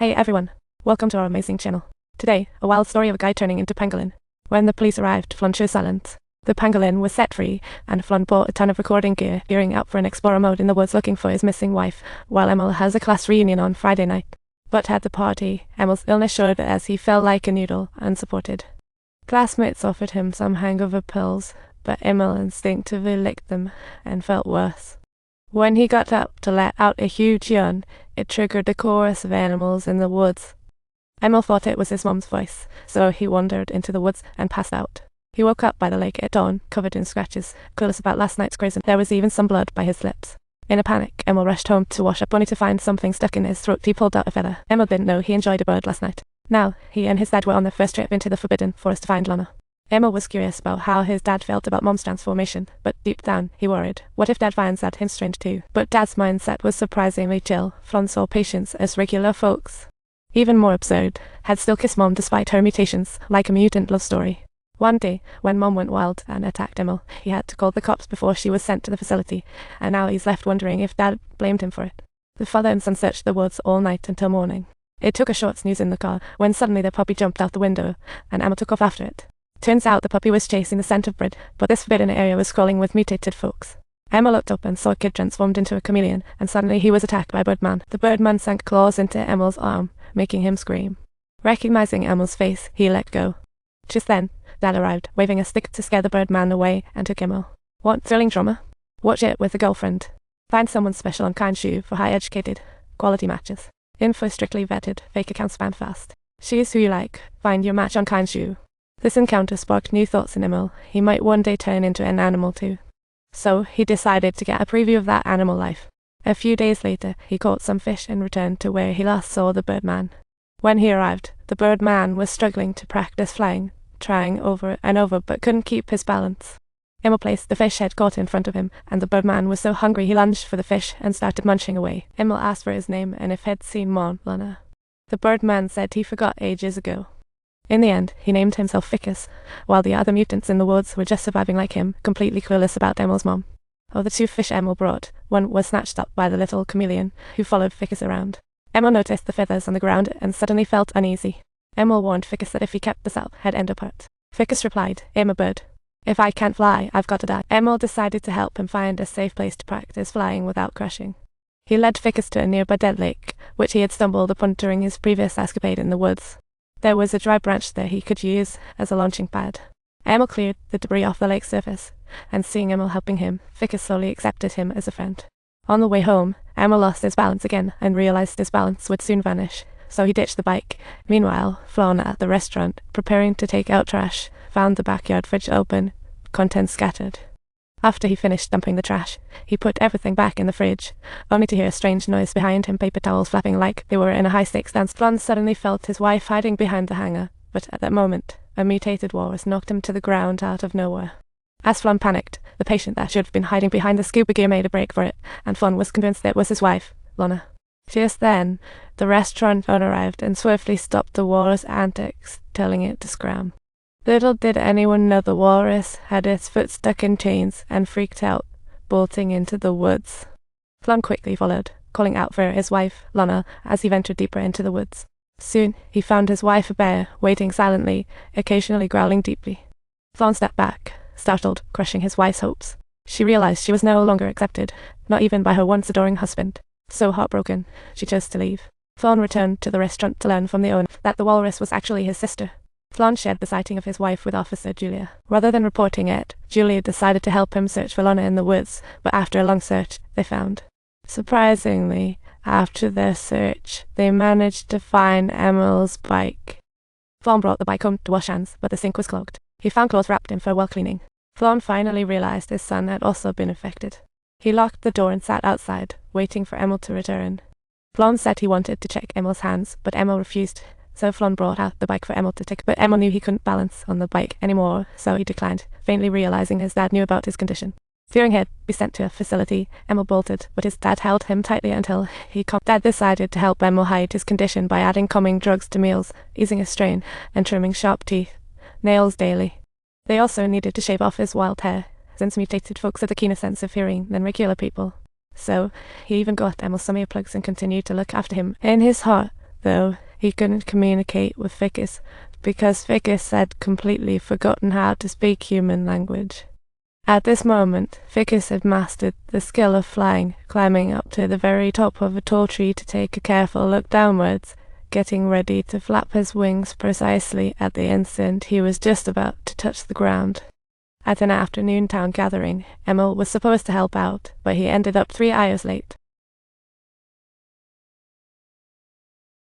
Hey everyone, welcome to our amazing channel. Today, a wild story of a guy turning into pangolin. When the police arrived, Flon chose silence. The pangolin was set free, and Flon bought a ton of recording gear, gearing out for an explorer mode in the woods looking for his missing wife, while Emil has a class reunion on Friday night. But at the party, Emil's illness showed as he felt like a noodle, unsupported. Classmates offered him some hangover pills, but Emil instinctively licked them and felt worse. When he got up to let out a huge yawn, it triggered a chorus of animals in the woods. Emil thought it was his mom's voice, so he wandered into the woods and passed out. He woke up by the lake at dawn, covered in scratches, clueless about last night's grazing. There was even some blood by his lips. In a panic, Emil rushed home to wash up, only to find something stuck in his throat. He pulled out a feather. Emil didn't know he enjoyed a bird last night. Now, he and his dad were on their first trip into the forbidden forest to find Lana. Emil was curious about how his dad felt about mom's transformation, but deep down, he worried. What if dad finds that him strange too? But dad's mindset was surprisingly chill. Flon saw patients as regular folks. Even more absurd, had still kissed mom despite her mutations, like a mutant love story. One day, when mom went wild and attacked Emil, he had to call the cops before she was sent to the facility, and now he's left wondering if dad blamed him for it. The father and son searched the woods all night until morning. It took a short snooze in the car, when suddenly the puppy jumped out the window, and Emil took off after it. Turns out the puppy was chasing the scent of bread, but this forbidden area was crawling with mutated folks. Emil looked up and saw a kid transformed into a chameleon, and suddenly he was attacked by Birdman. The Birdman sank claws into Emil's arm, making him scream. Recognizing Emil's face, he let go. Just then, Dad arrived, waving a stick to scare the Birdman away, and took Emil. Want thrilling drama? Watch it with a girlfriend. Find someone special on Kind for high-educated, quality matches. Info strictly vetted, fake accounts spam fast. Choose who you like. Find your match on Kind. This encounter sparked new thoughts in Emil. He might one day turn into an animal too. So, he decided to get a preview of that animal life. A few days later, he caught some fish and returned to where he last saw the Birdman. When he arrived, the Birdman was struggling to practice flying, trying over and over but couldn't keep his balance. Emil placed the fish head caught in front of him, and the Birdman was so hungry he lunged for the fish and started munching away. Emil asked for his name and if he'd seen Lana. The Birdman said he forgot ages ago. In the end, he named himself Ficus, while the other mutants in the woods were just surviving like him, completely clueless about Emil's mom. Of the two fish Emil brought, one was snatched up by the little chameleon, who followed Ficus around. Emil noticed the feathers on the ground and suddenly felt uneasy. Emil warned Ficus that if he kept this up, he'd end up hurt. Ficus replied, "I'm a bird. If I can't fly, I've got to die." Emil decided to help him find a safe place to practice flying without crashing. He led Ficus to a nearby dead lake, which he had stumbled upon during his previous escapade in the woods. There was a dry branch there he could use as a launching pad. Emil cleared the debris off the lake's surface, and seeing Emil helping him, Ficus slowly accepted him as a friend. On the way home, Emil lost his balance again and realized his balance would soon vanish, so he ditched the bike. Meanwhile, Flon at the restaurant, preparing to take out trash, found the backyard fridge open, contents scattered. After he finished dumping the trash, he put everything back in the fridge, only to hear a strange noise behind him, paper towels flapping like they were in a high-stakes dance. Flon suddenly felt his wife hiding behind the hanger, but at that moment, a mutated walrus knocked him to the ground out of nowhere. As Flon panicked, the patient that should have been hiding behind the scuba gear made a break for it, and Flon was convinced it was his wife, Lana. Just then, the restaurant owner arrived and swiftly stopped the walrus' antics, telling it to scram. Little did anyone know the walrus had its foot stuck in chains and freaked out, bolting into the woods. Flon quickly followed, calling out for his wife, Lana, as he ventured deeper into the woods. Soon, he found his wife a bear, waiting silently, occasionally growling deeply. Flon stepped back, startled, crushing his wife's hopes. She realized she was no longer accepted, not even by her once adoring husband. So heartbroken, she chose to leave. Flon returned to the restaurant to learn from the owner that the walrus was actually his sister. Flon shared the sighting of his wife with Officer Julia. Rather than reporting it, Julia decided to help him search for Lana in the woods, but after a long search, they found. Surprisingly, after their search, they managed to find Emil's bike. Flon brought the bike home to wash hands, but the sink was clogged. He found clothes wrapped in farewell cleaning. Flon finally realized his son had also been affected. He locked the door and sat outside, waiting for Emil to return. Flon said he wanted to check Emil's hands, but Emil refused. So Flon brought out the bike for Emil to take, but Emil knew he couldn't balance on the bike anymore, so he declined, faintly realizing his dad knew about his condition. Fearing he'd be sent to a facility, Emil bolted, but his dad held him tightly until he calmed. Dad decided to help Emil hide his condition by adding calming drugs to meals, easing his strain, and trimming sharp teeth, nails daily. They also needed to shave off his wild hair, since mutated folks had a keener sense of hearing than regular people. So, he even got Emil some earplugs and continued to look after him. In his heart, though, he couldn't communicate with Ficus, because Ficus had completely forgotten how to speak human language. At this moment, Ficus had mastered the skill of flying, climbing up to the very top of a tall tree to take a careful look downwards, getting ready to flap his wings precisely at the instant he was just about to touch the ground. At an afternoon town gathering, Emil was supposed to help out, but he ended up 3 hours late.